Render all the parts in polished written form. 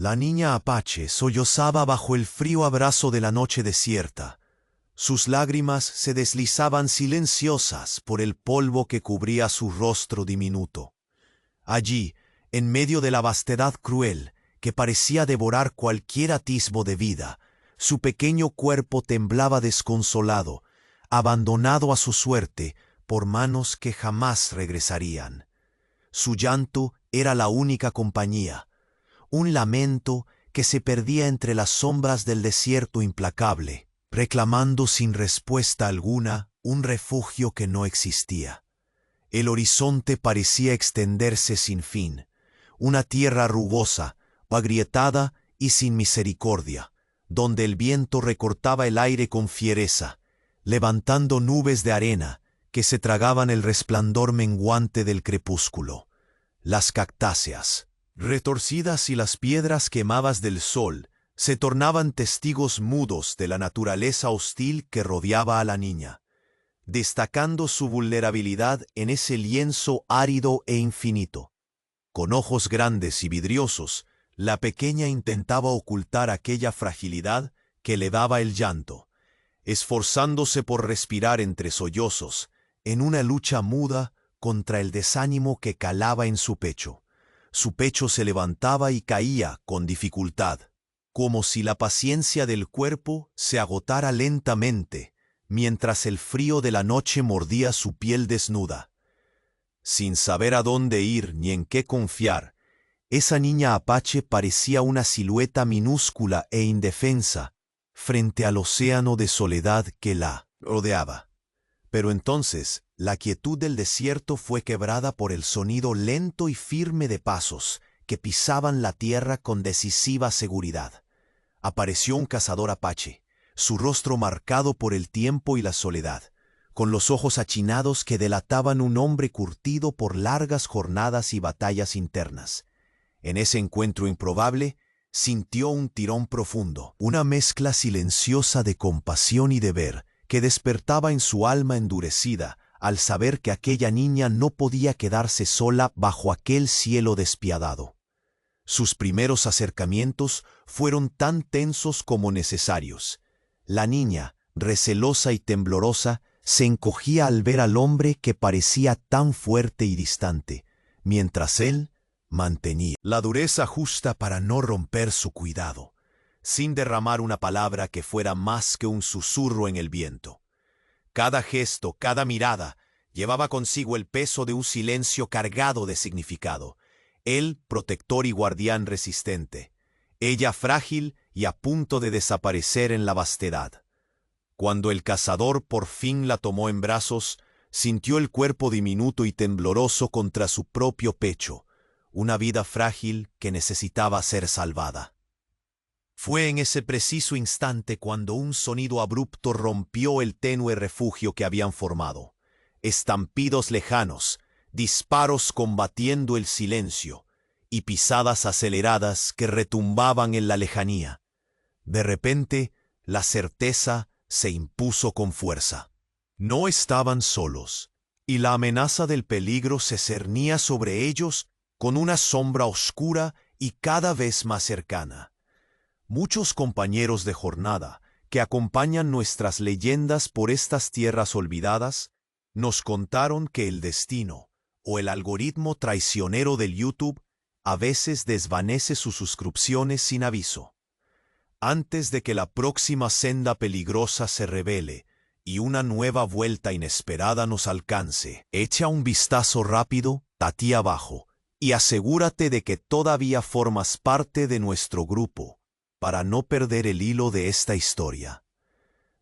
La niña Apache sollozaba bajo el frío abrazo de la noche desierta. Sus lágrimas se deslizaban silenciosas por el polvo que cubría su rostro diminuto. Allí, en medio de la vastedad cruel, que parecía devorar cualquier atisbo de vida, su pequeño cuerpo temblaba desconsolado, abandonado a su suerte por manos que jamás regresarían. Su llanto era la única compañía, un lamento que se perdía entre las sombras del desierto implacable, reclamando sin respuesta alguna un refugio que no existía. El horizonte parecía extenderse sin fin, una tierra rugosa, agrietada y sin misericordia, donde el viento recortaba el aire con fiereza, levantando nubes de arena que se tragaban el resplandor menguante del crepúsculo. Las cactáceas, retorcidas y las piedras quemadas del sol, se tornaban testigos mudos de la naturaleza hostil que rodeaba a la niña, destacando su vulnerabilidad en ese lienzo árido e infinito. Con ojos grandes y vidriosos, la pequeña intentaba ocultar aquella fragilidad que le daba el llanto, esforzándose por respirar entre sollozos, en una lucha muda contra el desánimo que calaba en su pecho. Su pecho se levantaba y caía con dificultad, como si la paciencia del cuerpo se agotara lentamente, mientras el frío de la noche mordía su piel desnuda. Sin saber a dónde ir ni en qué confiar, esa niña Apache parecía una silueta minúscula e indefensa frente al océano de soledad que la rodeaba. Pero entonces la quietud del desierto fue quebrada por el sonido lento y firme de pasos que pisaban la tierra con decisiva seguridad. Apareció un cazador apache, su rostro marcado por el tiempo y la soledad, con los ojos achinados que delataban un hombre curtido por largas jornadas y batallas internas. En ese encuentro improbable, sintió un tirón profundo, una mezcla silenciosa de compasión y deber que despertaba en su alma endurecida al saber que aquella niña no podía quedarse sola bajo aquel cielo despiadado. Sus primeros acercamientos fueron tan tensos como necesarios. La niña, recelosa y temblorosa, se encogía al ver al hombre que parecía tan fuerte y distante, mientras él mantenía la dureza justa para no romper su cuidado, sin derramar una palabra que fuera más que un susurro en el viento. Cada gesto, cada mirada, llevaba consigo el peso de un silencio cargado de significado. Él, protector y guardián resistente. Ella, frágil y a punto de desaparecer en la vastedad. Cuando el cazador por fin la tomó en brazos, sintió el cuerpo diminuto y tembloroso contra su propio pecho, una vida frágil que necesitaba ser salvada. Fue en ese preciso instante cuando un sonido abrupto rompió el tenue refugio que habían formado. Estampidos lejanos, disparos combatiendo el silencio y pisadas aceleradas que retumbaban en la lejanía. De repente, la certeza se impuso con fuerza. No estaban solos, y la amenaza del peligro se cernía sobre ellos con una sombra oscura y cada vez más cercana. Muchos compañeros de jornada que acompañan nuestras leyendas por estas tierras olvidadas nos contaron que el destino o el algoritmo traicionero del YouTube a veces desvanece sus suscripciones sin aviso. Antes de que la próxima senda peligrosa se revele y una nueva vuelta inesperada nos alcance, echa un vistazo rápido, tatí abajo, y asegúrate de que todavía formas parte de nuestro grupo, para no perder el hilo de esta historia.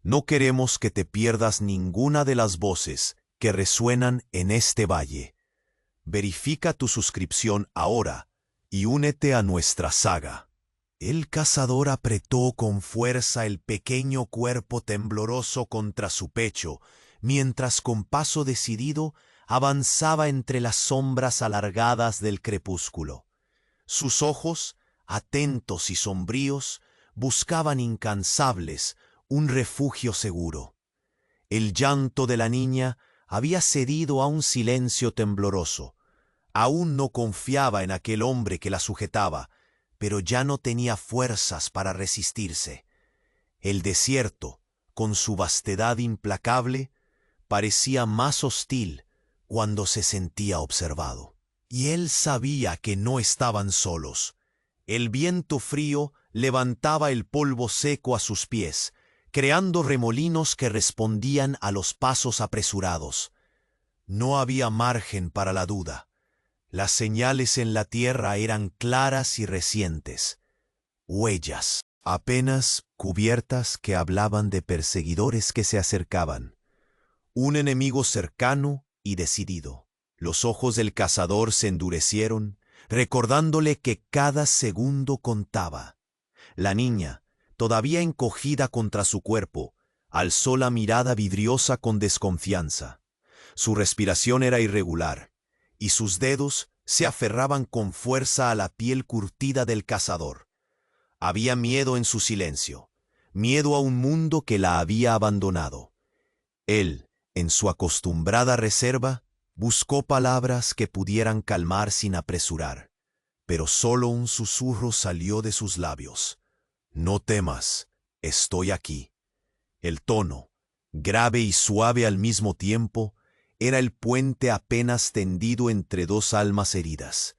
No queremos que te pierdas ninguna de las voces que resuenan en este valle. Verifica tu suscripción ahora y únete a nuestra saga. El cazador apretó con fuerza el pequeño cuerpo tembloroso contra su pecho, mientras con paso decidido avanzaba entre las sombras alargadas del crepúsculo. Sus ojos, atentos y sombríos, buscaban incansables un refugio seguro. El llanto de la niña había cedido a un silencio tembloroso. Aún no confiaba en aquel hombre que la sujetaba, pero ya no tenía fuerzas para resistirse. El desierto, con su vastedad implacable, parecía más hostil cuando se sentía observado. Y él sabía que no estaban solos. El viento frío levantaba el polvo seco a sus pies, creando remolinos que respondían a los pasos apresurados. No había margen para la duda. Las señales en la tierra eran claras y recientes. Huellas, apenas cubiertas, que hablaban de perseguidores que se acercaban. Un enemigo cercano y decidido. Los ojos del cazador se endurecieron, recordándole que cada segundo contaba. La niña, todavía encogida contra su cuerpo, alzó la mirada vidriosa con desconfianza. Su respiración era irregular, y sus dedos se aferraban con fuerza a la piel curtida del cazador. Había miedo en su silencio, miedo a un mundo que la había abandonado. Él, en su acostumbrada reserva, buscó palabras que pudieran calmar sin apresurar, pero solo un susurro salió de sus labios. «No temas, estoy aquí». El tono, grave y suave al mismo tiempo, era el puente apenas tendido entre dos almas heridas.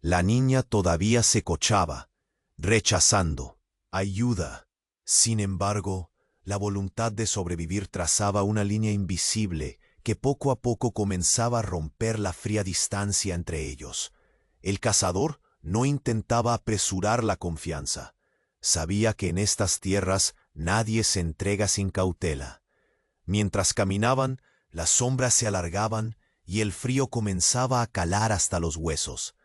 La niña todavía se cochaba, rechazando ayuda. Sin embargo, la voluntad de sobrevivir trazaba una línea invisible que poco a poco comenzaba a romper la fría distancia entre ellos. El cazador no intentaba apresurar la confianza. Sabía que en estas tierras nadie se entrega sin cautela. Mientras caminaban, las sombras se alargaban y el frío comenzaba a calar hasta los huesos.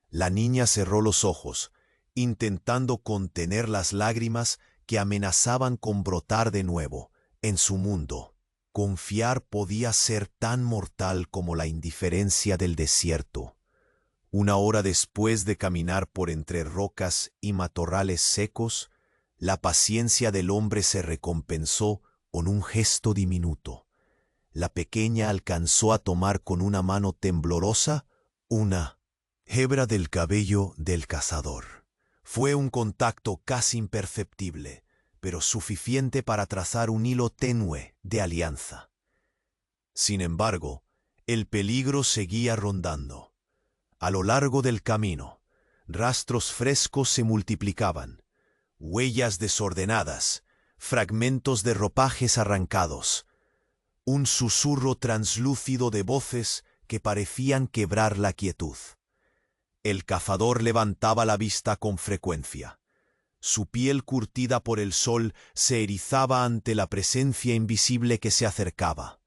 La niña cerró los ojos, intentando contener las lágrimas que amenazaban con brotar de nuevo en su mundo. Confiar podía ser tan mortal como la indiferencia del desierto. Una hora después de caminar por entre rocas y matorrales secos, la paciencia del hombre se recompensó con un gesto diminuto. La pequeña alcanzó a tomar con una mano temblorosa una hebra del cabello del cazador. Fue un contacto casi imperceptible, pero suficiente para trazar un hilo tenue de alianza. Sin embargo, el peligro seguía rondando. A lo largo del camino, rastros frescos se multiplicaban, huellas desordenadas, fragmentos de ropajes arrancados, un susurro translúcido de voces que parecían quebrar la quietud. El cazador levantaba la vista con frecuencia. Su piel curtida por el sol se erizaba ante la presencia invisible que se acercaba.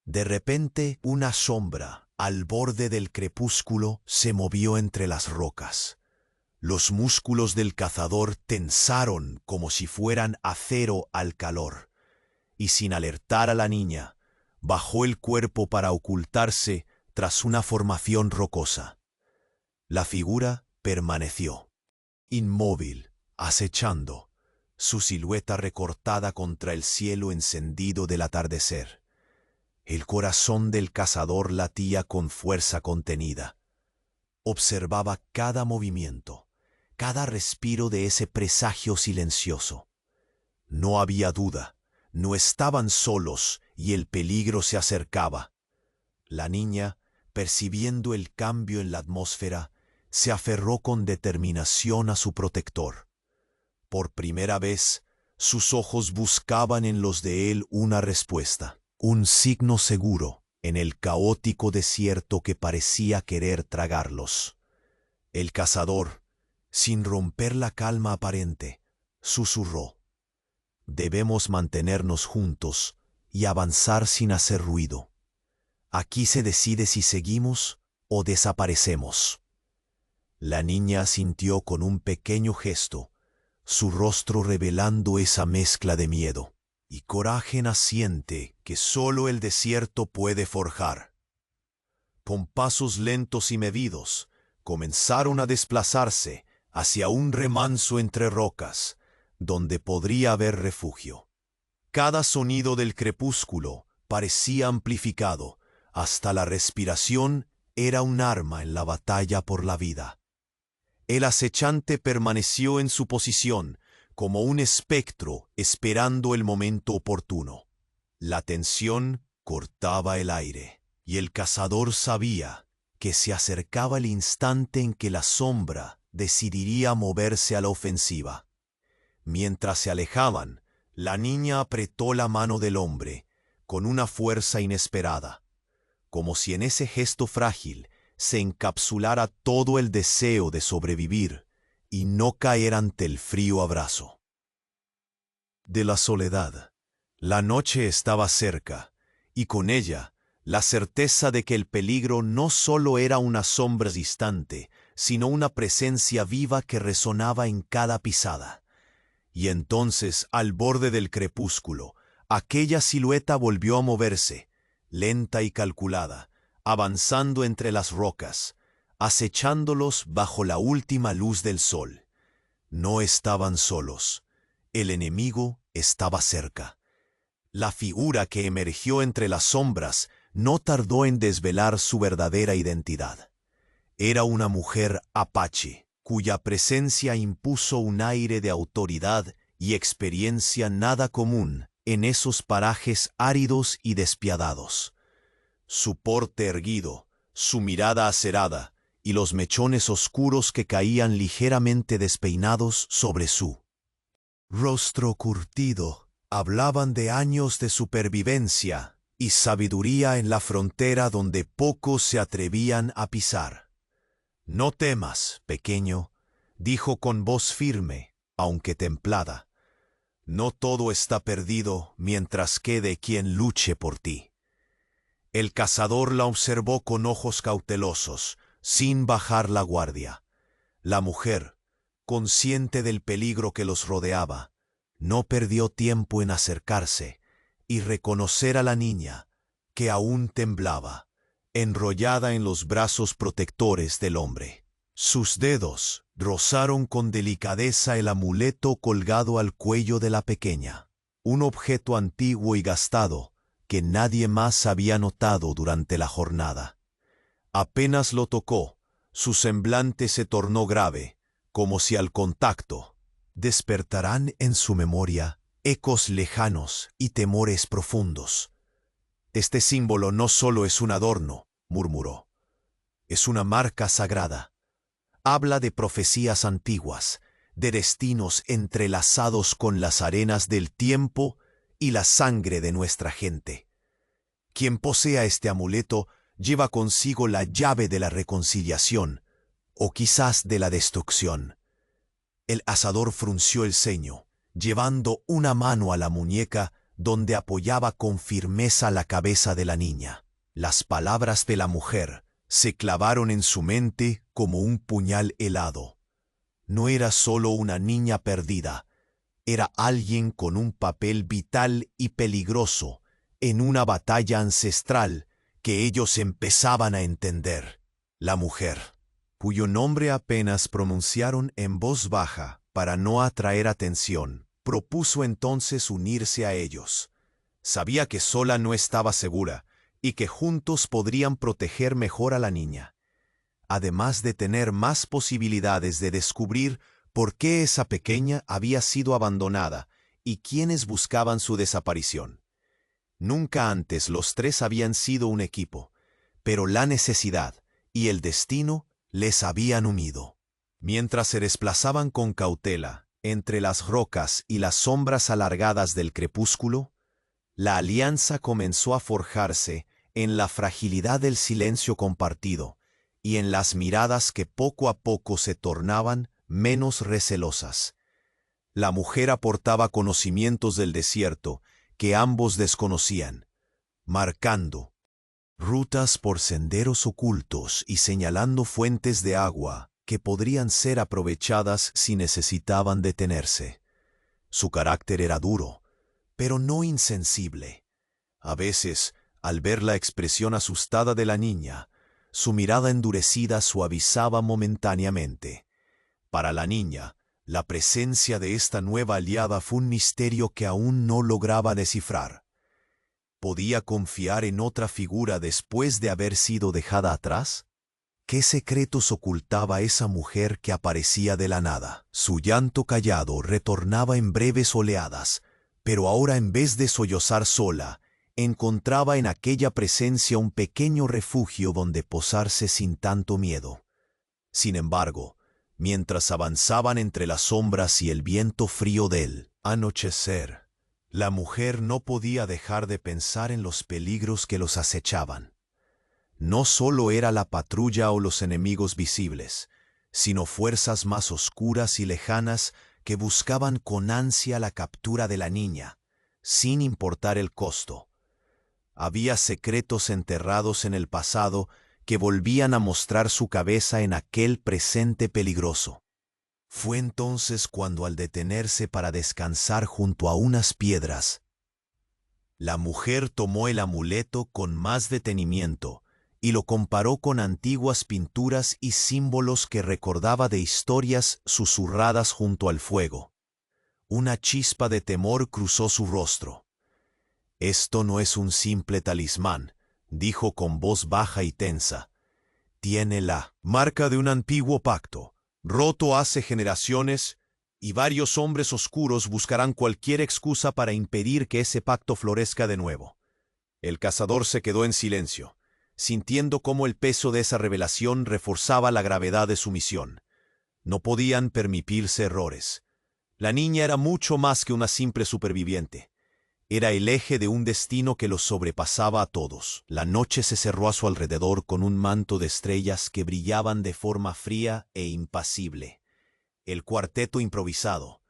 De repente, una sombra, al borde del crepúsculo, se movió entre las rocas. Los músculos del cazador tensaron como si fueran acero al calor, y sin alertar a la niña, bajó el cuerpo para ocultarse tras una formación rocosa. La figura permaneció, inmóvil, acechando, su silueta recortada contra el cielo encendido del atardecer. El corazón del cazador latía con fuerza contenida. Observaba cada movimiento, cada respiro de ese presagio silencioso. No había duda, no estaban solos y el peligro se acercaba. La niña, percibiendo el cambio en la atmósfera, se aferró con determinación a su protector. Por primera vez, sus ojos buscaban en los de él una respuesta, un signo seguro en el caótico desierto que parecía querer tragarlos. El cazador, sin romper la calma aparente, susurró: «Debemos mantenernos juntos y avanzar sin hacer ruido. Aquí se decide si seguimos o desaparecemos». La niña asintió con un pequeño gesto, su rostro revelando esa mezcla de miedo y coraje naciente que solo el desierto puede forjar. Con pasos lentos y medidos, comenzaron a desplazarse hacia un remanso entre rocas, donde podría haber refugio. Cada sonido del crepúsculo parecía amplificado, hasta la respiración era un arma en la batalla por la vida. El acechante permaneció en su posición, como un espectro esperando el momento oportuno. La tensión cortaba el aire, y el cazador sabía que se acercaba el instante en que la sombra decidiría moverse a la ofensiva. Mientras se alejaban, la niña apretó la mano del hombre con una fuerza inesperada, como si en ese gesto frágil se encapsulara todo el deseo de sobrevivir y no caer ante el frío abrazo de la soledad. La noche estaba cerca, y con ella la certeza de que el peligro no solo era una sombra distante, sino una presencia viva que resonaba en cada pisada. Y entonces, al borde del crepúsculo, aquella silueta volvió a moverse, lenta y calculada, avanzando entre las rocas, acechándolos bajo la última luz del sol. No estaban solos. El enemigo estaba cerca. La figura que emergió entre las sombras no tardó en desvelar su verdadera identidad. Era una mujer apache, cuya presencia impuso un aire de autoridad y experiencia nada común en esos parajes áridos y despiadados. Su porte erguido, su mirada acerada y los mechones oscuros que caían ligeramente despeinados sobre su rostro curtido hablaban de años de supervivencia y sabiduría en la frontera donde pocos se atrevían a pisar. «No temas, pequeño», dijo con voz firme, aunque templada. «No todo está perdido mientras quede quien luche por ti». El cazador la observó con ojos cautelosos, sin bajar la guardia. La mujer, consciente del peligro que los rodeaba, no perdió tiempo en acercarse y reconocer a la niña, que aún temblaba, enrollada en los brazos protectores del hombre. Sus dedos rozaron con delicadeza el amuleto colgado al cuello de la pequeña, un objeto antiguo y gastado que nadie más había notado durante la jornada. Apenas lo tocó, su semblante se tornó grave, como si al contacto despertarán en su memoria ecos lejanos y temores profundos. «Este símbolo no solo es un adorno», murmuró. «Es una marca sagrada. Habla de profecías antiguas, de destinos entrelazados con las arenas del tiempo y la sangre de nuestra gente. Quien posea este amuleto lleva consigo la llave de la reconciliación, o quizás de la destrucción». El asador frunció el ceño, llevando una mano a la muñeca donde apoyaba con firmeza la cabeza de la niña. Las palabras de la mujer se clavaron en su mente como un puñal helado. No era solo una niña perdida, era alguien con un papel vital y peligroso en una batalla ancestral que ellos empezaban a entender. La mujer, cuyo nombre apenas pronunciaron en voz baja para no atraer atención, propuso entonces unirse a ellos. Sabía que sola no estaba segura y que juntos podrían proteger mejor a la niña, además de tener más posibilidades de descubrir por qué esa pequeña había sido abandonada y quiénes buscaban su desaparición. Nunca antes los tres habían sido un equipo, pero la necesidad y el destino les habían unido. Mientras se desplazaban con cautela entre las rocas y las sombras alargadas del crepúsculo, la alianza comenzó a forjarse en la fragilidad del silencio compartido y en las miradas que poco a poco se tornaban menos recelosas. La mujer aportaba conocimientos del desierto que ambos desconocían, marcando rutas por senderos ocultos y señalando fuentes de agua que podrían ser aprovechadas si necesitaban detenerse. Su carácter era duro, pero no insensible. A veces, al ver la expresión asustada de la niña, su mirada endurecida suavizaba momentáneamente. Para la niña, la presencia de esta nueva aliada fue un misterio que aún no lograba descifrar. ¿Podía confiar en otra figura después de haber sido dejada atrás? ¿Qué secretos ocultaba esa mujer que aparecía de la nada? Su llanto callado retornaba en breves oleadas, pero ahora en vez de sollozar sola, encontraba en aquella presencia un pequeño refugio donde posarse sin tanto miedo. Sin embargo, mientras avanzaban entre las sombras y el viento frío del anochecer, la mujer no podía dejar de pensar en los peligros que los acechaban. No solo era la patrulla o los enemigos visibles, sino fuerzas más oscuras y lejanas que buscaban con ansia la captura de la niña, sin importar el costo. Había secretos enterrados en el pasado que volvían a mostrar su cabeza en aquel presente peligroso. Fue entonces cuando, al detenerse para descansar junto a unas piedras, la mujer tomó el amuleto con más detenimiento y lo comparó con antiguas pinturas y símbolos que recordaba de historias susurradas junto al fuego. Una chispa de temor cruzó su rostro. «Esto no es un simple talismán», dijo con voz baja y tensa. «Tiene la marca de un antiguo pacto, roto hace generaciones, y varios hombres oscuros buscarán cualquier excusa para impedir que ese pacto florezca de nuevo». El cazador se quedó en silencio, sintiendo cómo el peso de esa revelación reforzaba la gravedad de su misión. No podían permitirse errores. La niña era mucho más que una simple superviviente. Era el eje de un destino que los sobrepasaba a todos. La noche se cerró a su alrededor con un manto de estrellas que brillaban de forma fría e impasible. El cuarteto improvisado,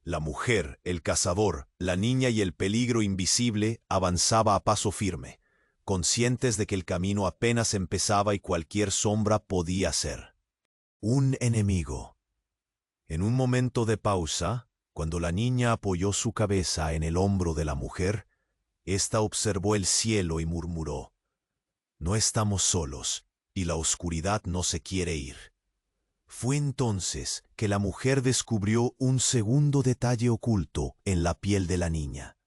la mujer, el cazador, la niña y el peligro invisible, avanzaba a paso firme, conscientes de que el camino apenas empezaba y cualquier sombra podía ser un enemigo. En un momento de pausa, cuando la niña apoyó su cabeza en el hombro de la mujer, ésta observó el cielo y murmuró: «No estamos solos, y la oscuridad no se quiere ir». Fue entonces que la mujer descubrió un segundo detalle oculto en la piel de la niña.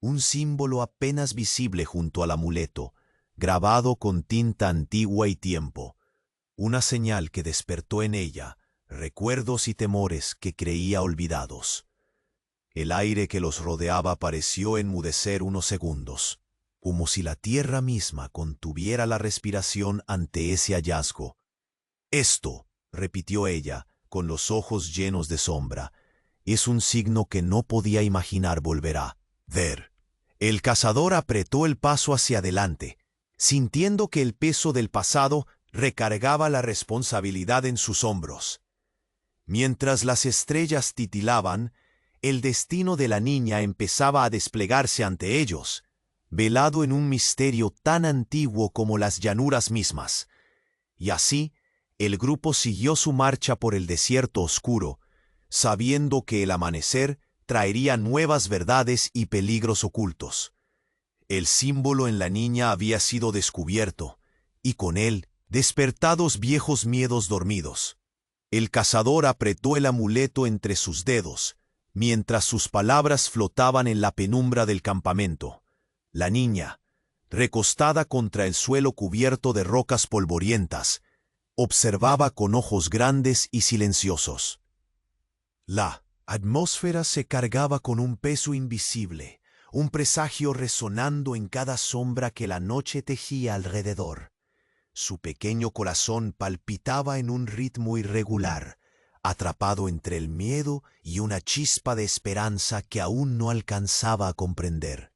Un símbolo apenas visible junto al amuleto, grabado con tinta antigua y tiempo. Una señal que despertó en ella recuerdos y temores que creía olvidados. El aire que los rodeaba pareció enmudecer unos segundos, como si la tierra misma contuviera la respiración ante ese hallazgo. «Esto», repitió ella, con los ojos llenos de sombra, «es un signo que no podía imaginar volver a ver». El cazador apretó el paso hacia adelante, sintiendo que el peso del pasado recargaba la responsabilidad en sus hombros. Mientras las estrellas titilaban, el destino de la niña empezaba a desplegarse ante ellos, velado en un misterio tan antiguo como las llanuras mismas. Y así, el grupo siguió su marcha por el desierto oscuro, sabiendo que el amanecer traería nuevas verdades y peligros ocultos. El símbolo en la niña había sido descubierto, y con él, despertados viejos miedos dormidos. El cazador apretó el amuleto entre sus dedos, mientras sus palabras flotaban en la penumbra del campamento. La niña, recostada contra el suelo cubierto de rocas polvorientas, observaba con ojos grandes y silenciosos. La atmósfera se cargaba con un peso invisible, un presagio resonando en cada sombra que la noche tejía alrededor. Su pequeño corazón palpitaba en un ritmo irregular, atrapado entre el miedo y una chispa de esperanza que aún no alcanzaba a comprender.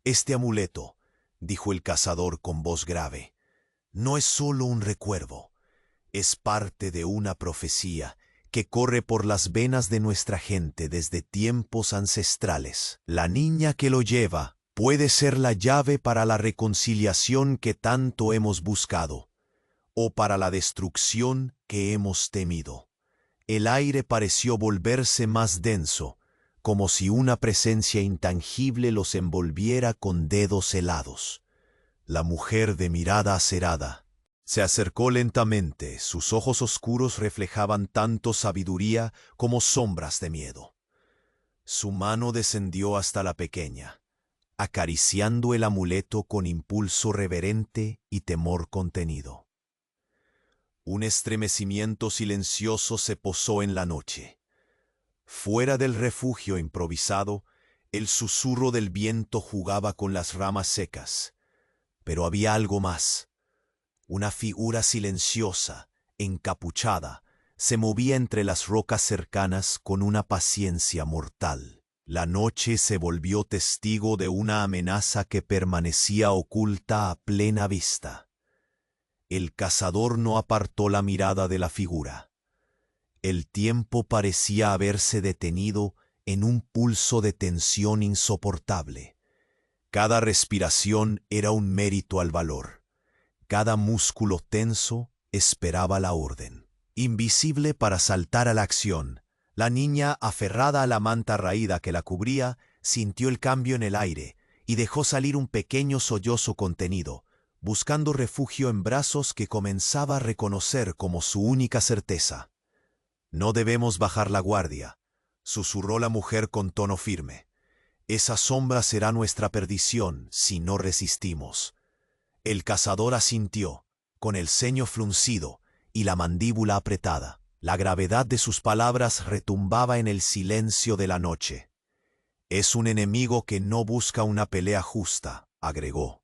«Este amuleto», dijo el cazador con voz grave, «no es solo un recuerdo, es parte de una profecía que corre por las venas de nuestra gente desde tiempos ancestrales. La niña que lo lleva puede ser la llave para la reconciliación que tanto hemos buscado, o para la destrucción que hemos temido». El aire pareció volverse más denso, como si una presencia intangible los envolviera con dedos helados. La mujer, de mirada acerada, se acercó lentamente. Sus ojos oscuros reflejaban tanto sabiduría como sombras de miedo. Su mano descendió hasta la pequeña, acariciando el amuleto con impulso reverente y temor contenido. Un estremecimiento silencioso se posó en la noche. Fuera del refugio improvisado, el susurro del viento jugaba con las ramas secas. Pero había algo más. Una figura silenciosa, encapuchada, se movía entre las rocas cercanas con una paciencia mortal. La noche se volvió testigo de una amenaza que permanecía oculta a plena vista. El cazador no apartó la mirada de la figura. El tiempo parecía haberse detenido en un pulso de tensión insoportable. Cada respiración era un mérito al valor. Cada músculo tenso esperaba la orden. Invisible para saltar a la acción, la niña, aferrada a la manta raída que la cubría, sintió el cambio en el aire y dejó salir un pequeño sollozo contenido, buscando refugio en brazos que comenzaba a reconocer como su única certeza. «No debemos bajar la guardia», susurró la mujer con tono firme. «Esa sombra será nuestra perdición si no resistimos». El cazador asintió, con el ceño fruncido y la mandíbula apretada. La gravedad de sus palabras retumbaba en el silencio de la noche. «Es un enemigo que no busca una pelea justa», agregó.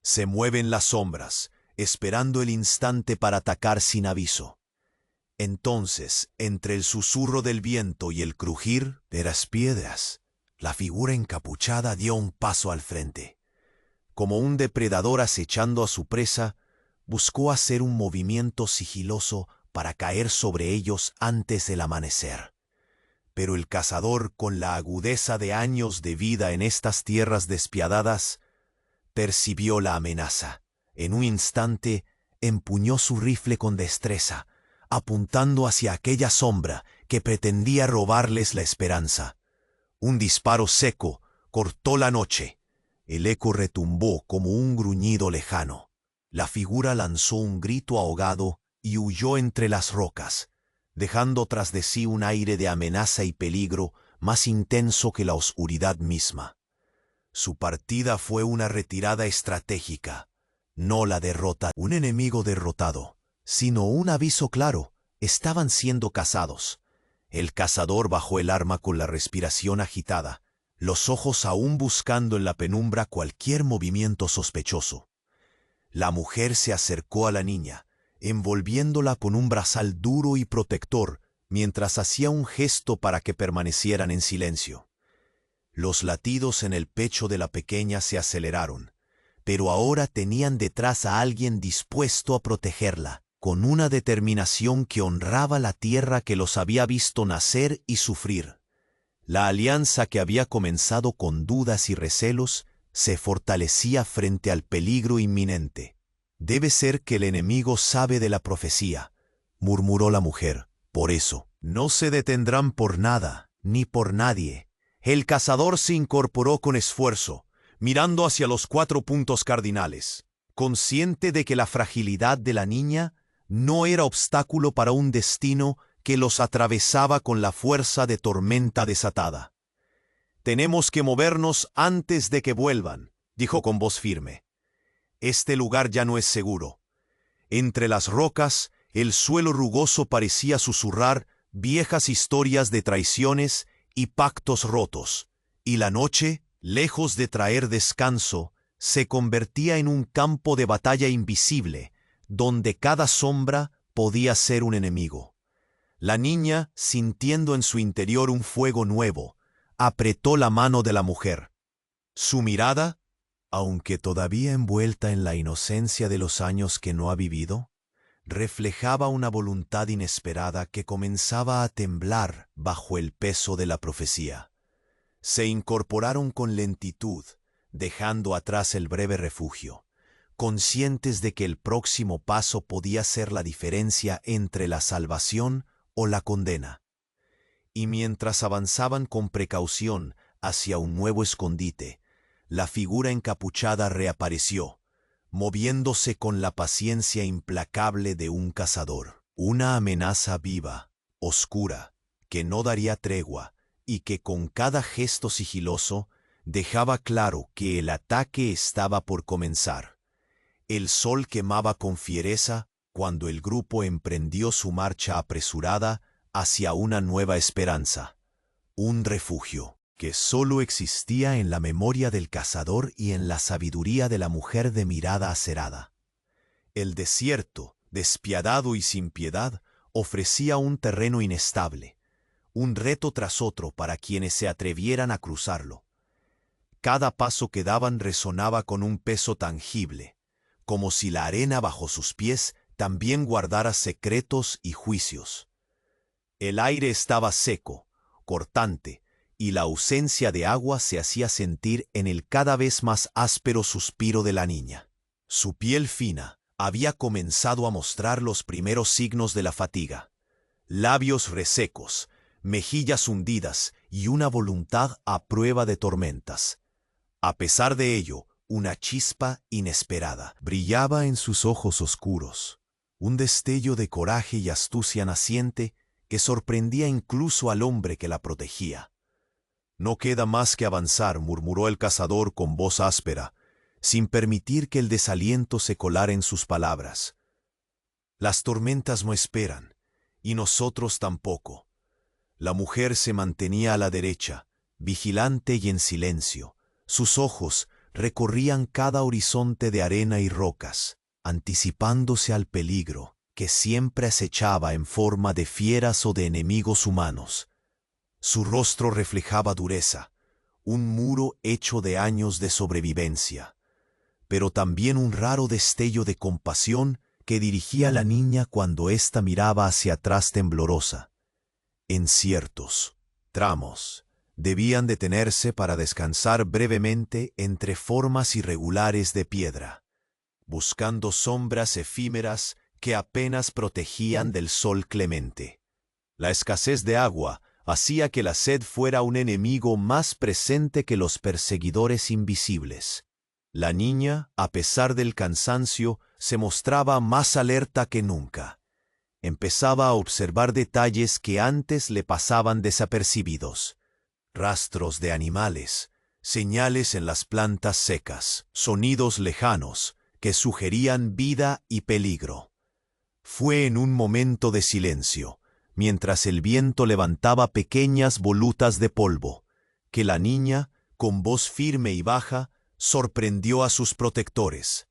«Se mueve en las sombras, esperando el instante para atacar sin aviso». Entonces, entre el susurro del viento y el crujir de las piedras, la figura encapuchada dio un paso al frente. Como un depredador acechando a su presa, buscó hacer un movimiento sigiloso para caer sobre ellos antes del amanecer. Pero el cazador, con la agudeza de años de vida en estas tierras despiadadas, percibió la amenaza. En un instante, empuñó su rifle con destreza, apuntando hacia aquella sombra que pretendía robarles la esperanza. Un disparo seco cortó la noche. El eco retumbó como un gruñido lejano. La figura lanzó un grito ahogado y huyó entre las rocas, dejando tras de sí un aire de amenaza y peligro más intenso que la oscuridad misma. Su partida fue una retirada estratégica, no la derrota de un enemigo derrotado, sino un aviso claro: estaban siendo cazados. El cazador bajó el arma con la respiración agitada, los ojos aún buscando en la penumbra cualquier movimiento sospechoso. La mujer se acercó a la niña, envolviéndola con un brazal duro y protector, mientras hacía un gesto para que permanecieran en silencio. Los latidos en el pecho de la pequeña se aceleraron, pero ahora tenían detrás a alguien dispuesto a protegerla, con una determinación que honraba la tierra que los había visto nacer y sufrir. La alianza que había comenzado con dudas y recelos se fortalecía frente al peligro inminente. «Debe ser que el enemigo sabe de la profecía», murmuró la mujer. «Por eso, no se detendrán por nada, ni por nadie». El cazador se incorporó con esfuerzo, mirando hacia los 4 puntos cardinales, consciente de que la fragilidad de la niña no era obstáculo para un destino que los atravesaba con la fuerza de tormenta desatada. «Tenemos que movernos antes de que vuelvan», dijo con voz firme. «Este lugar ya no es seguro». Entre las rocas, el suelo rugoso parecía susurrar viejas historias de traiciones y pactos rotos, y la noche, lejos de traer descanso, se convertía en un campo de batalla invisible, donde cada sombra podía ser un enemigo. La niña, sintiendo en su interior un fuego nuevo, apretó la mano de la mujer. Su mirada, aunque todavía envuelta en la inocencia de los años que no ha vivido, reflejaba una voluntad inesperada que comenzaba a temblar bajo el peso de la profecía. Se incorporaron con lentitud, dejando atrás el breve refugio, conscientes de que el próximo paso podía ser la diferencia entre la salvación o la condena. Y mientras avanzaban con precaución hacia un nuevo escondite, la figura encapuchada reapareció, moviéndose con la paciencia implacable de un cazador. Una amenaza viva, oscura, que no daría tregua y que con cada gesto sigiloso dejaba claro que el ataque estaba por comenzar. El sol quemaba con fiereza cuando el grupo emprendió su marcha apresurada hacia una nueva esperanza, un refugio que solo existía en la memoria del cazador y en la sabiduría de la mujer de mirada acerada. El desierto, despiadado y sin piedad, ofrecía un terreno inestable, un reto tras otro para quienes se atrevieran a cruzarlo. Cada paso que daban resonaba con un peso tangible, como si la arena bajo sus pies también guardara secretos y juicios. El aire estaba seco, cortante, y la ausencia de agua se hacía sentir en el cada vez más áspero suspiro de la niña. Su piel fina había comenzado a mostrar los primeros signos de la fatiga. Labios resecos, mejillas hundidas y una voluntad a prueba de tormentas. A pesar de ello, una chispa inesperada brillaba en sus ojos oscuros, un destello de coraje y astucia naciente que sorprendía incluso al hombre que la protegía. «No queda más que avanzar», murmuró el cazador con voz áspera, sin permitir que el desaliento se colara en sus palabras. «Las tormentas no esperan, y nosotros tampoco». La mujer se mantenía a la derecha, vigilante y en silencio. Sus ojos recorrían cada horizonte de arena y rocas, anticipándose al peligro que siempre acechaba en forma de fieras o de enemigos humanos. Su rostro reflejaba dureza, un muro hecho de años de sobrevivencia, pero también un raro destello de compasión que dirigía a la niña cuando ésta miraba hacia atrás temblorosa. En ciertos tramos debían detenerse para descansar brevemente entre formas irregulares de piedra, buscando sombras efímeras que apenas protegían del sol clemente. La escasez de agua hacía que la sed fuera un enemigo más presente que los perseguidores invisibles. La niña, a pesar del cansancio, se mostraba más alerta que nunca. Empezaba a observar detalles que antes le pasaban desapercibidos. Rastros de animales, señales en las plantas secas, sonidos lejanos que sugerían vida y peligro. Fue en un momento de silencio, mientras el viento levantaba pequeñas volutas de polvo, que la niña, con voz firme y baja, sorprendió a sus protectores.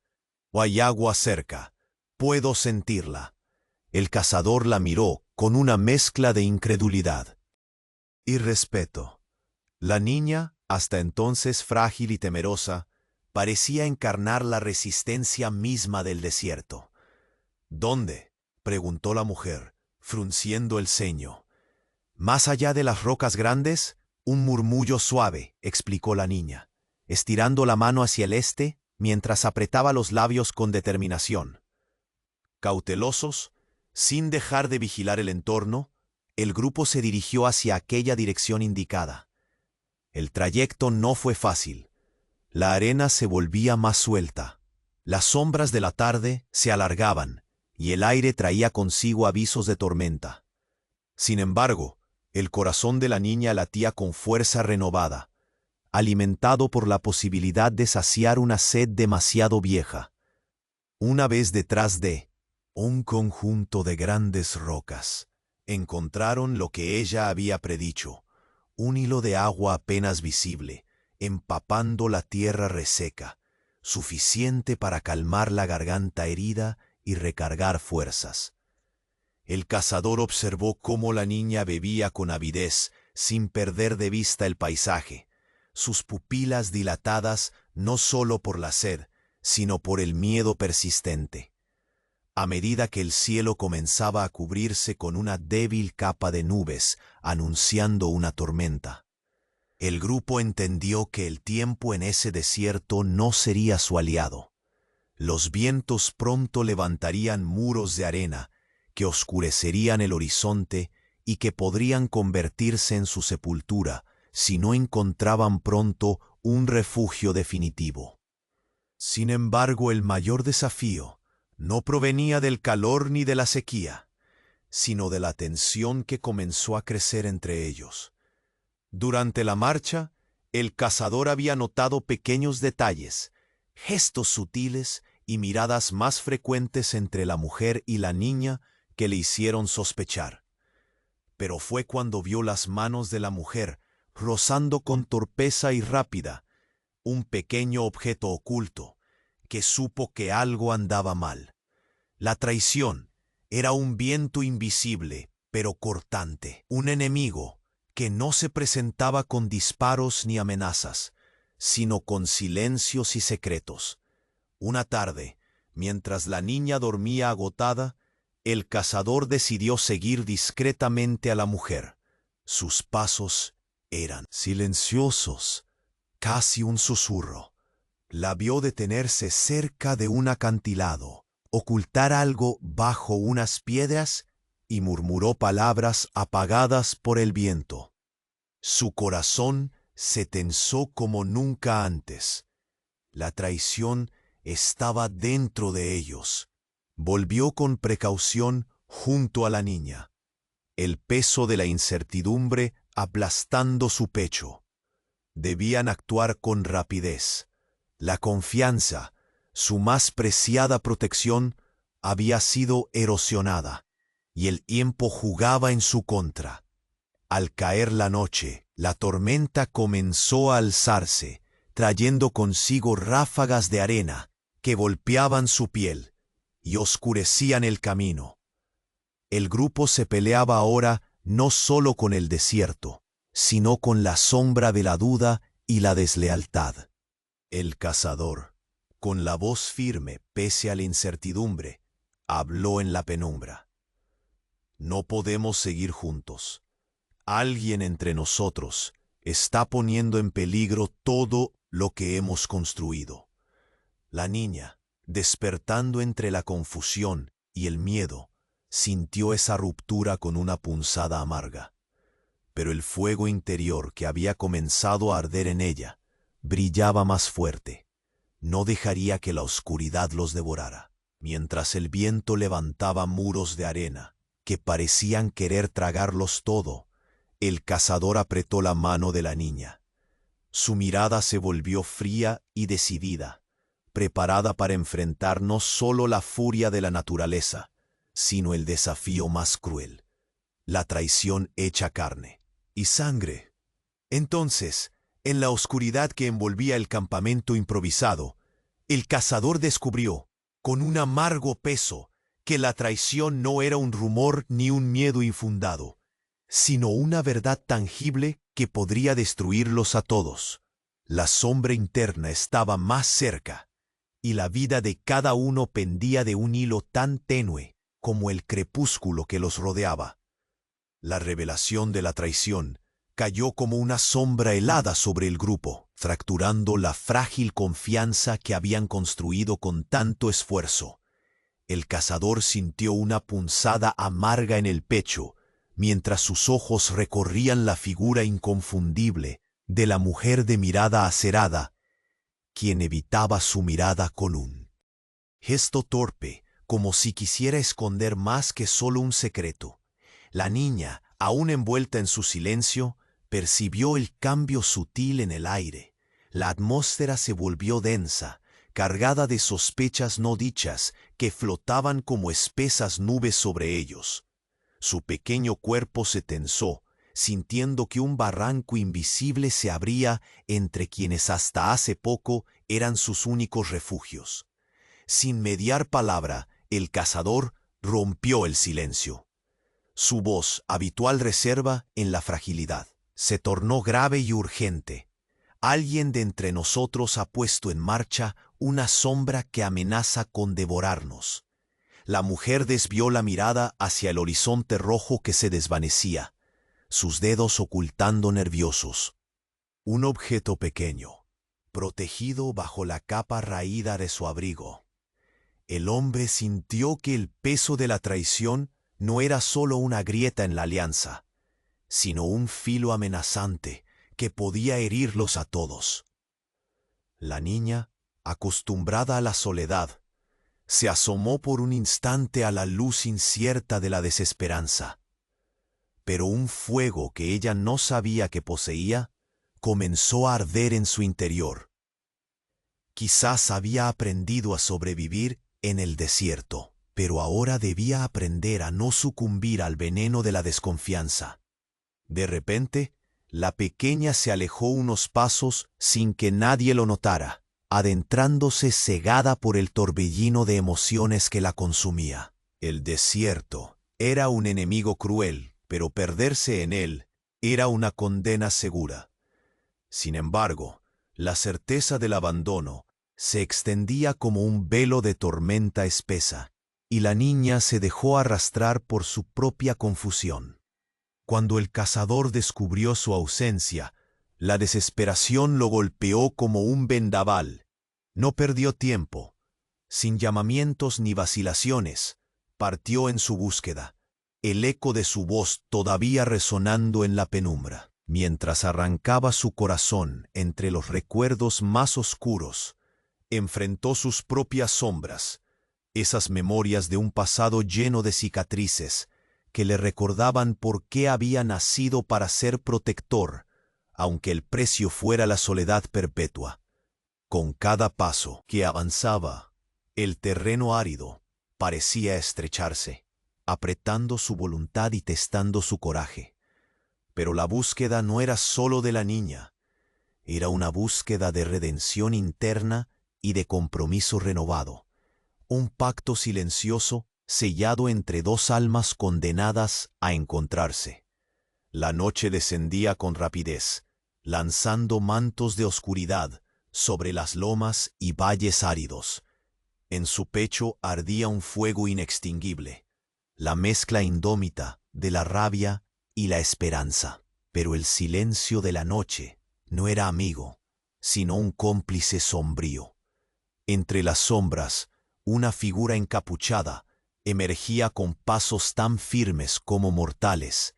«Hay agua cerca, puedo sentirla». El cazador la miró con una mezcla de incredulidad y respeto. La niña, hasta entonces frágil y temerosa, parecía encarnar la resistencia misma del desierto. «¿Dónde?», preguntó la mujer, frunciendo el ceño. «Más allá de las rocas grandes, un murmullo suave», explicó la niña, estirando la mano hacia el este mientras apretaba los labios con determinación. Cautelosos, sin dejar de vigilar el entorno, el grupo se dirigió hacia aquella dirección indicada. El trayecto no fue fácil. La arena se volvía más suelta. Las sombras de la tarde se alargaban y el aire traía consigo avisos de tormenta. Sin embargo, el corazón de la niña latía con fuerza renovada, alimentado por la posibilidad de saciar una sed demasiado vieja. Una vez detrás de un conjunto de grandes rocas, encontraron lo que ella había predicho, un hilo de agua apenas visible, empapando la tierra reseca, suficiente para calmar la garganta herida y recargar fuerzas. El cazador observó cómo la niña bebía con avidez, sin perder de vista el paisaje, sus pupilas dilatadas no solo por la sed, sino por el miedo persistente. A medida que el cielo comenzaba a cubrirse con una débil capa de nubes, anunciando una tormenta, el grupo entendió que el tiempo en ese desierto no sería su aliado. Los vientos pronto levantarían muros de arena que oscurecerían el horizonte y que podrían convertirse en su sepultura si no encontraban pronto un refugio definitivo. Sin embargo, el mayor desafío no provenía del calor ni de la sequía, sino de la tensión que comenzó a crecer entre ellos. Durante la marcha, el cazador había notado pequeños detalles, gestos sutiles y miradas más frecuentes entre la mujer y la niña que le hicieron sospechar. Pero fue cuando vio las manos de la mujer rozando con torpeza y rápida un pequeño objeto oculto, que supo que algo andaba mal. La traición era un viento invisible, pero cortante, un enemigo que no se presentaba con disparos ni amenazas, sino con silencios y secretos. Una tarde, mientras la niña dormía agotada, el cazador decidió seguir discretamente a la mujer. Sus pasos eran silenciosos, casi un susurro. La vio detenerse cerca de un acantilado, ocultar algo bajo unas piedras y murmuró palabras apagadas por el viento. Su corazón se tensó como nunca antes. La traición estaba dentro de ellos. Volvió con precaución junto a la niña, el peso de la incertidumbre aplastando su pecho. Debían actuar con rapidez. La confianza, su más preciada protección, había sido erosionada, y el tiempo jugaba en su contra. Al caer la noche, la tormenta comenzó a alzarse, trayendo consigo ráfagas de arena que golpeaban su piel y oscurecían el camino. El grupo se peleaba ahora no solo con el desierto, sino con la sombra de la duda y la deslealtad. El cazador, con la voz firme pese a la incertidumbre, habló en la penumbra. No podemos seguir juntos. Alguien entre nosotros está poniendo en peligro todo lo que hemos construido. La niña, despertando entre la confusión y el miedo, sintió esa ruptura con una punzada amarga. Pero el fuego interior que había comenzado a arder en ella brillaba más fuerte. No dejaría que la oscuridad los devorara. Mientras el viento levantaba muros de arena que parecían querer tragarlos todo, el cazador apretó la mano de la niña. Su mirada se volvió fría y decidida, preparada para enfrentar no solo la furia de la naturaleza, sino el desafío más cruel, la traición hecha carne y sangre. Entonces, en la oscuridad que envolvía el campamento improvisado, el cazador descubrió, con un amargo peso, que la traición no era un rumor ni un miedo infundado, sino una verdad tangible que podría destruirlos a todos. La sombra interna estaba más cerca, y la vida de cada uno pendía de un hilo tan tenue como el crepúsculo que los rodeaba. La revelación de la traición cayó como una sombra helada sobre el grupo, fracturando la frágil confianza que habían construido con tanto esfuerzo. El cazador sintió una punzada amarga en el pecho, mientras sus ojos recorrían la figura inconfundible de la mujer de mirada acerada, quien evitaba su mirada con un gesto torpe, como si quisiera esconder más que solo un secreto. La niña, aún envuelta en su silencio, percibió el cambio sutil en el aire. La atmósfera se volvió densa, cargada de sospechas no dichas que flotaban como espesas nubes sobre ellos. Su pequeño cuerpo se tensó, sintiendo que un barranco invisible se abría entre quienes hasta hace poco eran sus únicos refugios. Sin mediar palabra, el cazador rompió el silencio. Su voz, habitual reserva en la fragilidad, se tornó grave y urgente. Alguien de entre nosotros ha puesto en marcha una sombra que amenaza con devorarnos. La mujer desvió la mirada hacia el horizonte rojo que se desvanecía, sus dedos ocultando nerviosos. Un objeto pequeño, protegido bajo la capa raída de su abrigo. El hombre sintió que el peso de la traición no era solo una grieta en la alianza, sino un filo amenazante que podía herirlos a todos. La niña, acostumbrada a la soledad, se asomó por un instante a la luz incierta de la desesperanza. Pero un fuego que ella no sabía que poseía comenzó a arder en su interior. Quizás había aprendido a sobrevivir en el desierto, pero ahora debía aprender a no sucumbir al veneno de la desconfianza. De repente, la pequeña se alejó unos pasos sin que nadie lo notara, adentrándose cegada por el torbellino de emociones que la consumía. El desierto era un enemigo cruel, pero perderse en él era una condena segura. Sin embargo, la certeza del abandono se extendía como un velo de tormenta espesa, y la niña se dejó arrastrar por su propia confusión. Cuando el cazador descubrió su ausencia, la desesperación lo golpeó como un vendaval. No perdió tiempo. Sin llamamientos ni vacilaciones, partió en su búsqueda, el eco de su voz todavía resonando en la penumbra. Mientras arrancaba su corazón entre los recuerdos más oscuros, enfrentó sus propias sombras, esas memorias de un pasado lleno de cicatrices que le recordaban por qué había nacido para ser protector, aunque el precio fuera la soledad perpetua. Con cada paso que avanzaba, el terreno árido parecía estrecharse, apretando su voluntad y testando su coraje. Pero la búsqueda no era solo de la niña, era una búsqueda de redención interna y de compromiso renovado, un pacto silencioso sellado entre dos almas condenadas a encontrarse. La noche descendía con rapidez, lanzando mantos de oscuridad sobre las lomas y valles áridos. En su pecho ardía un fuego inextinguible, la mezcla indómita de la rabia y la esperanza. Pero el silencio de la noche no era amigo, sino un cómplice sombrío. Entre las sombras, una figura encapuchada emergía con pasos tan firmes como mortales,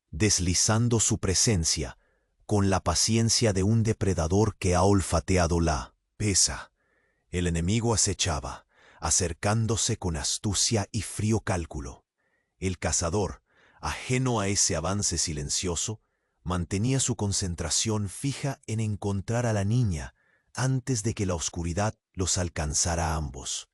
deslizando su presencia con la paciencia de un depredador que ha olfateado la presa. El enemigo acechaba, acercándose con astucia y frío cálculo. El cazador, ajeno a ese avance silencioso, mantenía su concentración fija en encontrar a la niña antes de que la oscuridad los alcanzara a ambos.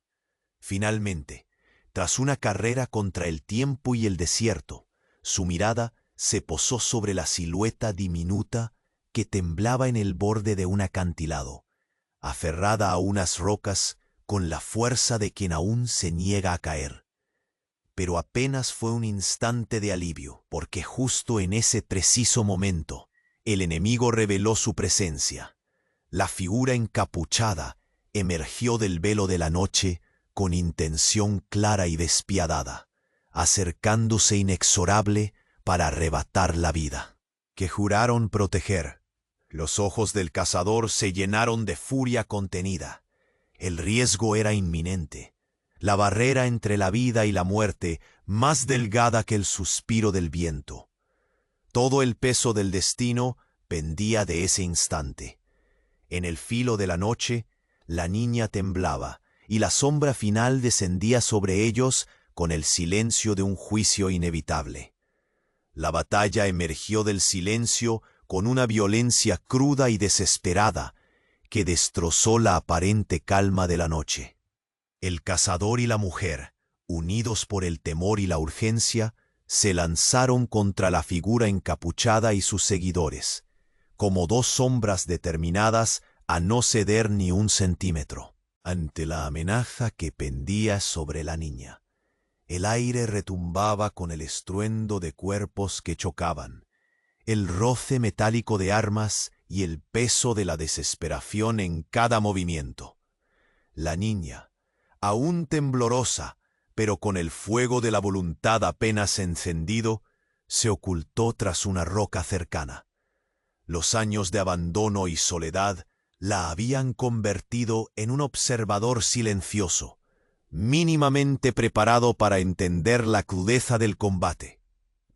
Finalmente, tras una carrera contra el tiempo y el desierto, su mirada se posó sobre la silueta diminuta que temblaba en el borde de un acantilado, aferrada a unas rocas con la fuerza de quien aún se niega a caer. Pero apenas fue un instante de alivio, porque justo en ese preciso momento, el enemigo reveló su presencia. La figura encapuchada emergió del velo de la noche con intención clara y despiadada, acercándose inexorable para arrebatar la vida, que juraron proteger. Los ojos del cazador se llenaron de furia contenida. El riesgo era inminente. La barrera entre la vida y la muerte más delgada que el suspiro del viento. Todo el peso del destino pendía de ese instante. En el filo de la noche, la niña temblaba, y la sombra final descendía sobre ellos con el silencio de un juicio inevitable. La batalla emergió del silencio con una violencia cruda y desesperada que destrozó la aparente calma de la noche. El cazador y la mujer, unidos por el temor y la urgencia, se lanzaron contra la figura encapuchada y sus seguidores, como dos sombras determinadas a no ceder ni un centímetro, ante la amenaza que pendía sobre la niña. El aire retumbaba con el estruendo de cuerpos que chocaban, el roce metálico de armas y el peso de la desesperación en cada movimiento. La niña, aún temblorosa, pero con el fuego de la voluntad apenas encendido, se ocultó tras una roca cercana. Los años de abandono y soledad la habían convertido en un observador silencioso, mínimamente preparado para entender la crudeza del combate,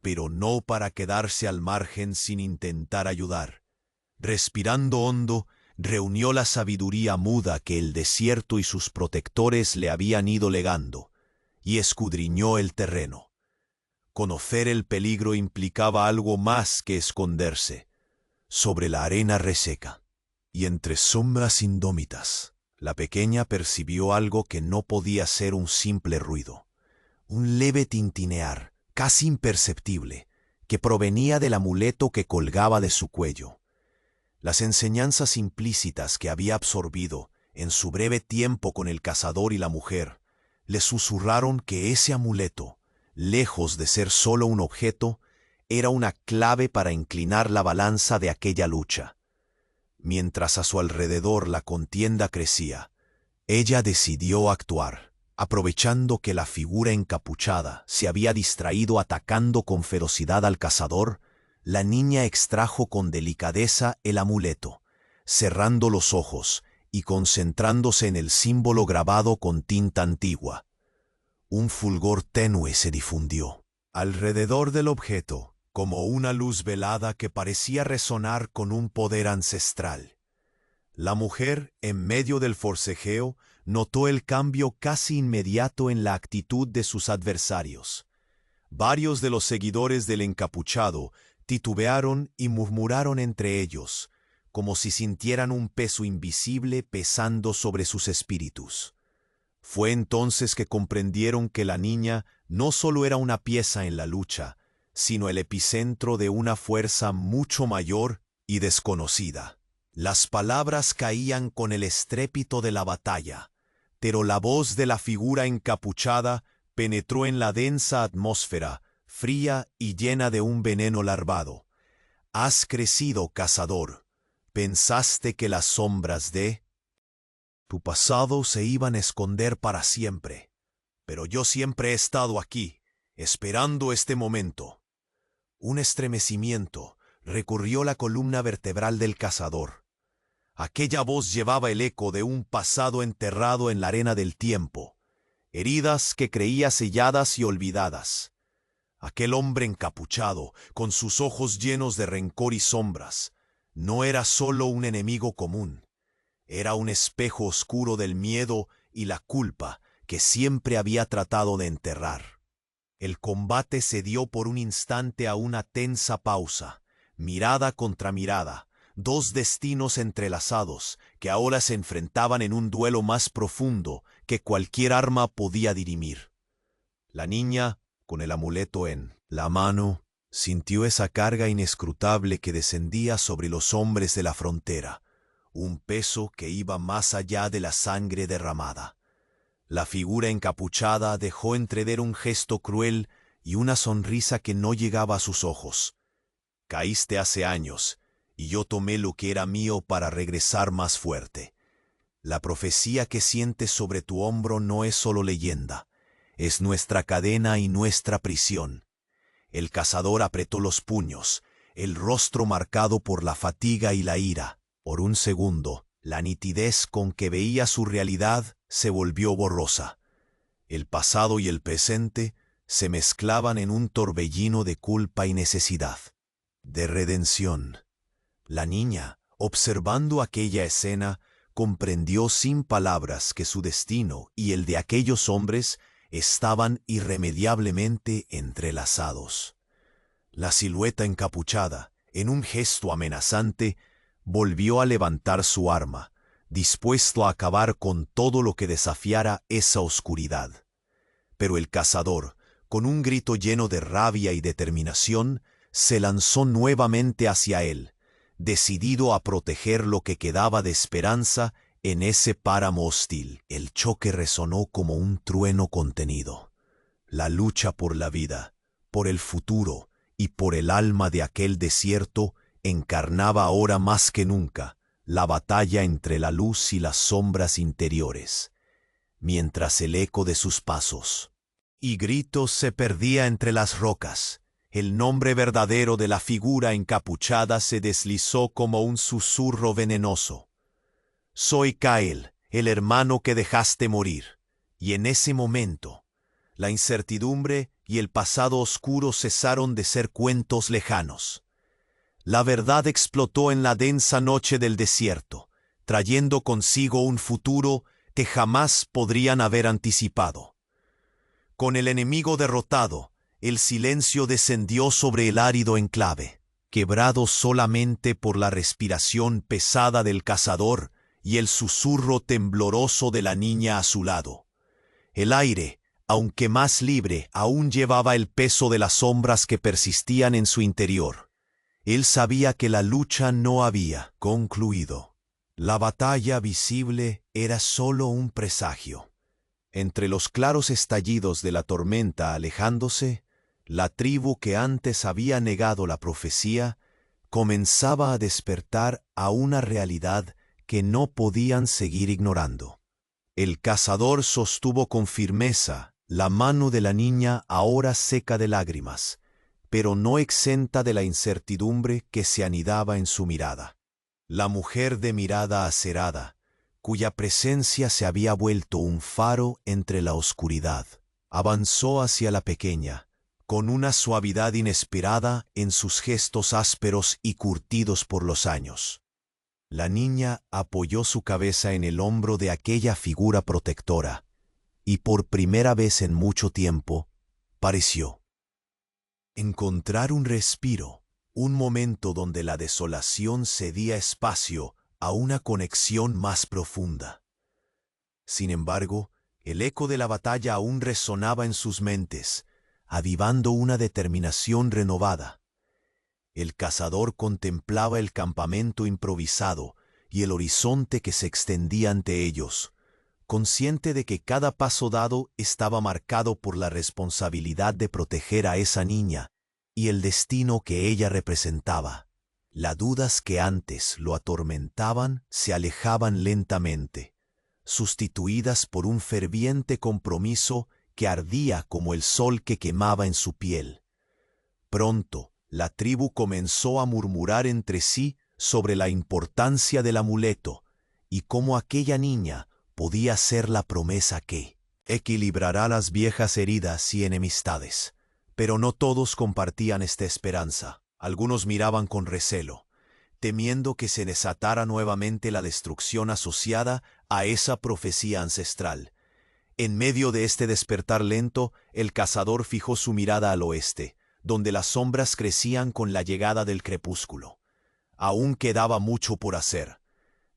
pero no para quedarse al margen sin intentar ayudar. Respirando hondo, reunió la sabiduría muda que el desierto y sus protectores le habían ido legando, y escudriñó el terreno. Conocer el peligro implicaba algo más que esconderse. Sobre la arena reseca, y entre sombras indómitas, La pequeña percibió algo que no podía ser un simple ruido, un leve tintinear, casi imperceptible, que provenía del amuleto que colgaba de su cuello. Las enseñanzas implícitas que había absorbido en su breve tiempo con el cazador y la mujer le susurraron que ese amuleto, lejos de ser solo un objeto, era una clave para inclinar la balanza de aquella lucha. Mientras a su alrededor la contienda crecía, ella decidió actuar, aprovechando que la figura encapuchada se había distraído atacando con ferocidad al cazador. La niña extrajo con delicadeza el amuleto, cerrando los ojos y concentrándose en el símbolo grabado con tinta antigua. Un fulgor tenue se difundió alrededor del objeto, como una luz velada que parecía resonar con un poder ancestral. La mujer, en medio del forcejeo, notó el cambio casi inmediato en la actitud de sus adversarios. Varios de los seguidores del encapuchado titubearon y murmuraron entre ellos, como si sintieran un peso invisible pesando sobre sus espíritus. Fue entonces que comprendieron que la niña no solo era una pieza en la lucha, sino el epicentro de una fuerza mucho mayor y desconocida. Las palabras caían con el estrépito de la batalla, pero la voz de la figura encapuchada penetró en la densa atmósfera, fría y llena de un veneno larvado. Has crecido, cazador. Pensaste que las sombras de tu pasado se iban a esconder para siempre, pero yo siempre he estado aquí, esperando este momento. Un estremecimiento recorrió la columna vertebral del cazador. Aquella voz llevaba el eco de un pasado enterrado en la arena del tiempo, heridas que creía selladas y olvidadas. Aquel hombre encapuchado, con sus ojos llenos de rencor y sombras, no era solo un enemigo común. Era un espejo oscuro del miedo y la culpa que siempre había tratado de enterrar. El combate se dio por un instante a una tensa pausa, mirada contra mirada, dos destinos entrelazados que ahora se enfrentaban en un duelo más profundo que cualquier arma podía dirimir. La niña, con el amuleto en la mano, sintió esa carga inescrutable que descendía sobre los hombres de la frontera, un peso que iba más allá de la sangre derramada. La figura encapuchada dejó entrever un gesto cruel y una sonrisa que no llegaba a sus ojos. Caíste hace años, y yo tomé lo que era mío para regresar más fuerte. La profecía que sientes sobre tu hombro no es solo leyenda, es nuestra cadena y nuestra prisión. El cazador apretó los puños, el rostro marcado por la fatiga y la ira. Por un segundo, la nitidez con que veía su realidad se volvió borrosa. El pasado y el presente se mezclaban en un torbellino de culpa y necesidad, de redención. La niña, observando aquella escena, comprendió sin palabras que su destino y el de aquellos hombres estaban irremediablemente entrelazados. La silueta encapuchada, en un gesto amenazante, volvió a levantar su arma, dispuesto a acabar con todo lo que desafiara esa oscuridad. Pero el cazador, con un grito lleno de rabia y determinación, se lanzó nuevamente hacia él, decidido a proteger lo que quedaba de esperanza en ese páramo hostil. El choque resonó como un trueno contenido. La lucha por la vida, por el futuro y por el alma de aquel desierto encarnaba ahora más que nunca la batalla entre la luz y las sombras interiores, mientras el eco de sus pasos y gritos se perdía entre las rocas. El nombre verdadero de la figura encapuchada se deslizó como un susurro venenoso. Soy Kael, el hermano que dejaste morir. Y en ese momento, la incertidumbre y el pasado oscuro cesaron de ser cuentos lejanos. La verdad explotó en la densa noche del desierto, trayendo consigo un futuro que jamás podrían haber anticipado. Con el enemigo derrotado, el silencio descendió sobre el árido enclave, quebrado solamente por la respiración pesada del cazador y el susurro tembloroso de la niña a su lado. El aire, aunque más libre, aún llevaba el peso de las sombras que persistían en su interior. Él sabía que la lucha no había concluido. La batalla visible era solo un presagio. Entre los claros estallidos de la tormenta alejándose, la tribu que antes había negado la profecía comenzaba a despertar a una realidad que no podían seguir ignorando. El cazador sostuvo con firmeza la mano de la niña ahora seca de lágrimas, pero no exenta de la incertidumbre que se anidaba en su mirada. La mujer de mirada acerada, cuya presencia se había vuelto un faro entre la oscuridad, avanzó hacia la pequeña, con una suavidad inesperada en sus gestos ásperos y curtidos por los años. La niña apoyó su cabeza en el hombro de aquella figura protectora, y por primera vez en mucho tiempo, pareció encontrar un respiro, un momento donde la desolación cedía espacio a una conexión más profunda. Sin embargo, el eco de la batalla aún resonaba en sus mentes, avivando una determinación renovada. El cazador contemplaba el campamento improvisado y el horizonte que se extendía ante ellos, consciente de que cada paso dado estaba marcado por la responsabilidad de proteger a esa niña y el destino que ella representaba. Las dudas que antes lo atormentaban se alejaban lentamente, sustituidas por un ferviente compromiso que ardía como el sol que quemaba en su piel. Pronto, la tribu comenzó a murmurar entre sí sobre la importancia del amuleto y cómo aquella niña podía ser la promesa que equilibrará las viejas heridas y enemistades. Pero no todos compartían esta esperanza. Algunos miraban con recelo, temiendo que se desatara nuevamente la destrucción asociada a esa profecía ancestral. En medio de este despertar lento, el cazador fijó su mirada al oeste, donde las sombras crecían con la llegada del crepúsculo. Aún quedaba mucho por hacer.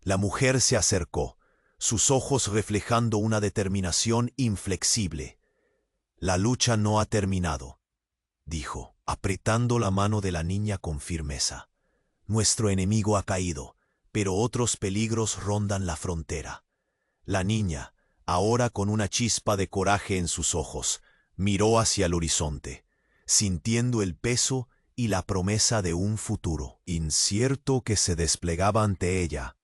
La mujer se acercó, sus ojos reflejando una determinación inflexible. «La lucha no ha terminado», dijo, apretando la mano de la niña con firmeza. «Nuestro enemigo ha caído, pero otros peligros rondan la frontera». La niña, ahora con una chispa de coraje en sus ojos, miró hacia el horizonte, sintiendo el peso y la promesa de un futuro incierto que se desplegaba ante ella.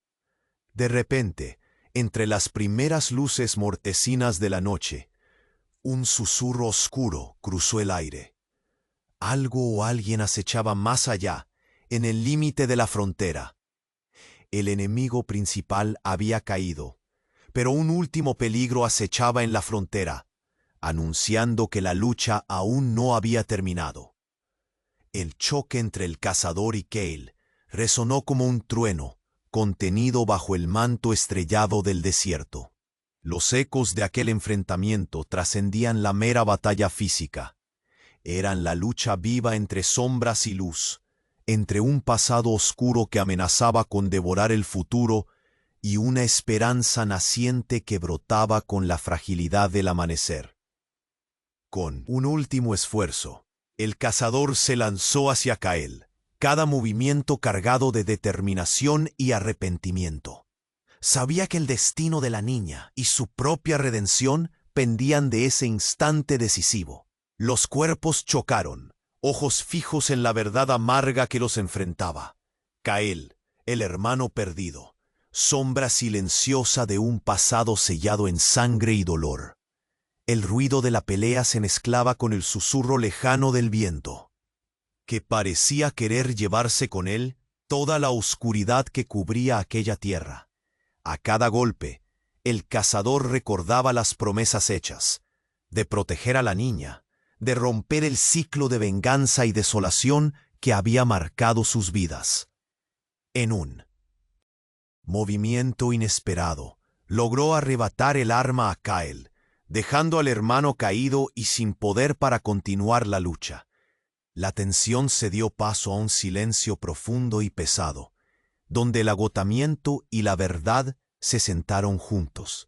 De repente, entre las primeras luces mortecinas de la noche, un susurro oscuro cruzó el aire. Algo o alguien acechaba más allá, en el límite de la frontera. El enemigo principal había caído, pero un último peligro acechaba en la frontera, anunciando que la lucha aún no había terminado. El choque entre el cazador y Cale resonó como un trueno, contenido bajo el manto estrellado del desierto. Los ecos de aquel enfrentamiento trascendían la mera batalla física. Eran la lucha viva entre sombras y luz, entre un pasado oscuro que amenazaba con devorar el futuro y una esperanza naciente que brotaba con la fragilidad del amanecer. Con un último esfuerzo, el cazador se lanzó hacia Cale, cada movimiento cargado de determinación y arrepentimiento. Sabía que el destino de la niña y su propia redención pendían de ese instante decisivo. Los cuerpos chocaron, ojos fijos en la verdad amarga que los enfrentaba. Cale, el hermano perdido, sombra silenciosa de un pasado sellado en sangre y dolor. El ruido de la pelea se mezclaba con el susurro lejano del viento, que parecía querer llevarse con él toda la oscuridad que cubría aquella tierra. A cada golpe, el cazador recordaba las promesas hechas, de proteger a la niña, de romper el ciclo de venganza y desolación que había marcado sus vidas. En un movimiento inesperado, logró arrebatar el arma a Cale, dejando al hermano caído y sin poder para continuar la lucha. La tensión cedió paso a un silencio profundo y pesado, donde el agotamiento y la verdad se sentaron juntos.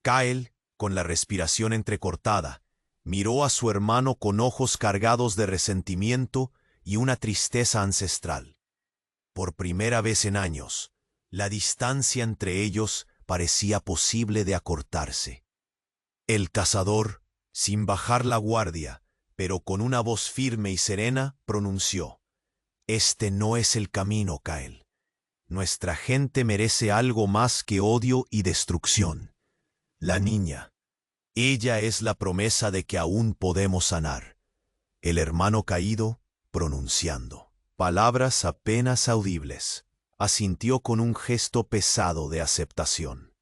Kael, con la respiración entrecortada, miró a su hermano con ojos cargados de resentimiento y una tristeza ancestral. Por primera vez en años, la distancia entre ellos parecía posible de acortarse. El cazador, sin bajar la guardia, pero con una voz firme y serena, pronunció: «Este no es el camino, Kael. Nuestra gente merece algo más que odio y destrucción. La niña, ella es la promesa de que aún podemos sanar». El hermano caído, pronunciando palabras apenas audibles, asintió con un gesto pesado de aceptación.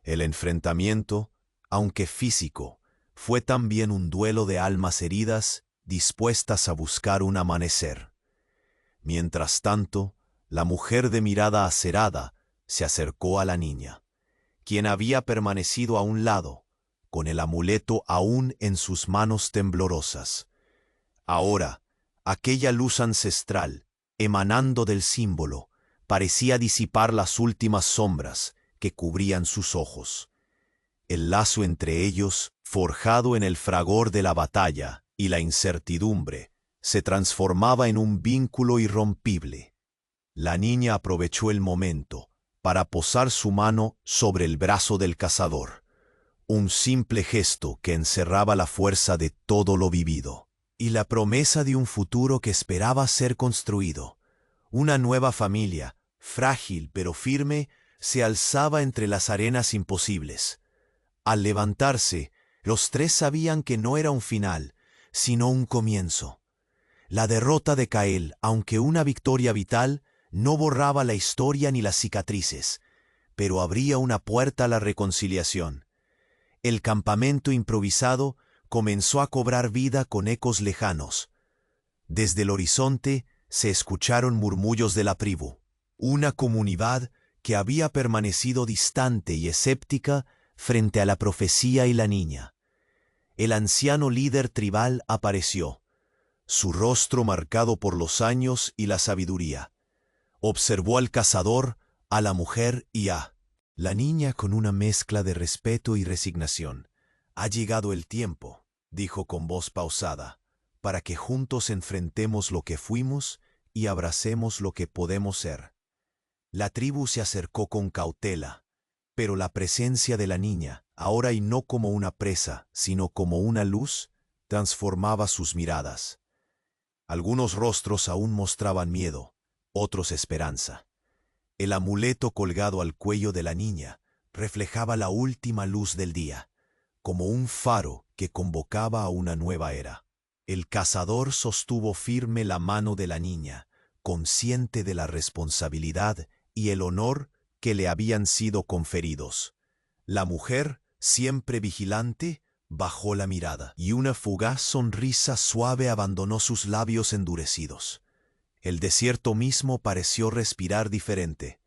El enfrentamiento, aunque físico, fue también un duelo de almas heridas dispuestas a buscar un amanecer. Mientras tanto, la mujer de mirada acerada se acercó a la niña, quien había permanecido a un lado, con el amuleto aún en sus manos temblorosas. Ahora, aquella luz ancestral, emanando del símbolo, parecía disipar las últimas sombras que cubrían sus ojos. El lazo entre ellos, forjado en el fragor de la batalla y la incertidumbre, se transformaba en un vínculo irrompible. La niña aprovechó el momento para posar su mano sobre el brazo del cazador, un simple gesto que encerraba la fuerza de todo lo vivido y la promesa de un futuro que esperaba ser construido. Una nueva familia, frágil pero firme, se alzaba entre las arenas imposibles. Al levantarse, los tres sabían que no era un final, sino un comienzo. La derrota de Kael, aunque una victoria vital, no borraba la historia ni las cicatrices, pero abría una puerta a la reconciliación. El campamento improvisado comenzó a cobrar vida con ecos lejanos. Desde el horizonte se escucharon murmullos de la tribu, una comunidad que había permanecido distante y escéptica frente a la profecía y la niña. El anciano líder tribal apareció, su rostro marcado por los años y la sabiduría. Observó al cazador, a la mujer y a la niña con una mezcla de respeto y resignación. «Ha llegado el tiempo», dijo con voz pausada, «para que juntos enfrentemos lo que fuimos y abracemos lo que podemos ser». La tribu se acercó con cautela, pero la presencia de la niña, ahora y no como una presa, sino como una luz, transformaba sus miradas. Algunos rostros aún mostraban miedo, otros esperanza. El amuleto colgado al cuello de la niña reflejaba la última luz del día, como un faro que convocaba a una nueva era. El cazador sostuvo firme la mano de la niña, consciente de la responsabilidad y el honor que le habían sido conferidos. La mujer, siempre vigilante, bajó la mirada y una fugaz sonrisa suave abandonó sus labios endurecidos. El desierto mismo pareció respirar diferente,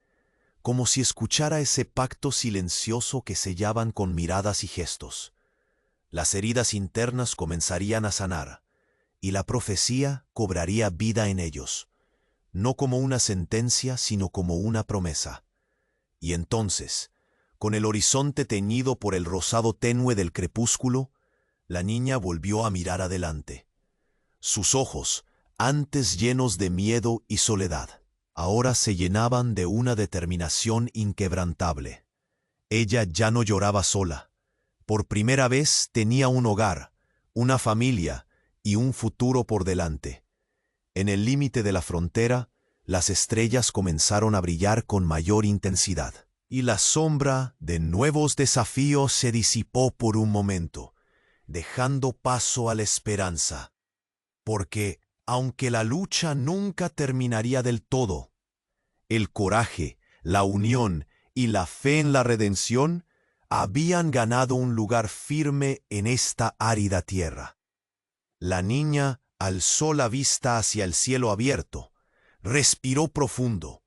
como si escuchara ese pacto silencioso que sellaban con miradas y gestos. Las heridas internas comenzarían a sanar, y la profecía cobraría vida en ellos, no como una sentencia, sino como una promesa. Y entonces, con el horizonte teñido por el rosado tenue del crepúsculo, la niña volvió a mirar adelante. Sus ojos, antes llenos de miedo y soledad, ahora se llenaban de una determinación inquebrantable. Ella ya no lloraba sola. Por primera vez tenía un hogar, una familia y un futuro por delante. En el límite de la frontera, las estrellas comenzaron a brillar con mayor intensidad, y la sombra de nuevos desafíos se disipó por un momento, dejando paso a la esperanza. Porque, aunque la lucha nunca terminaría del todo, el coraje, la unión y la fe en la redención habían ganado un lugar firme en esta árida tierra. La niña alzó la vista hacia el cielo abierto, respiró profundo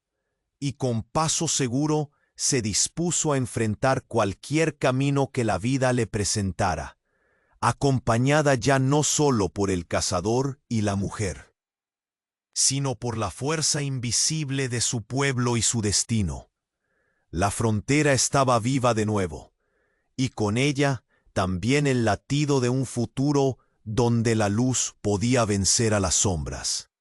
y con paso seguro se dispuso a enfrentar cualquier camino que la vida le presentara, acompañada ya no solo por el cazador y la mujer, sino por la fuerza invisible de su pueblo y su destino. La frontera estaba viva de nuevo, y con ella también el latido de un futuro donde la luz podía vencer a las sombras.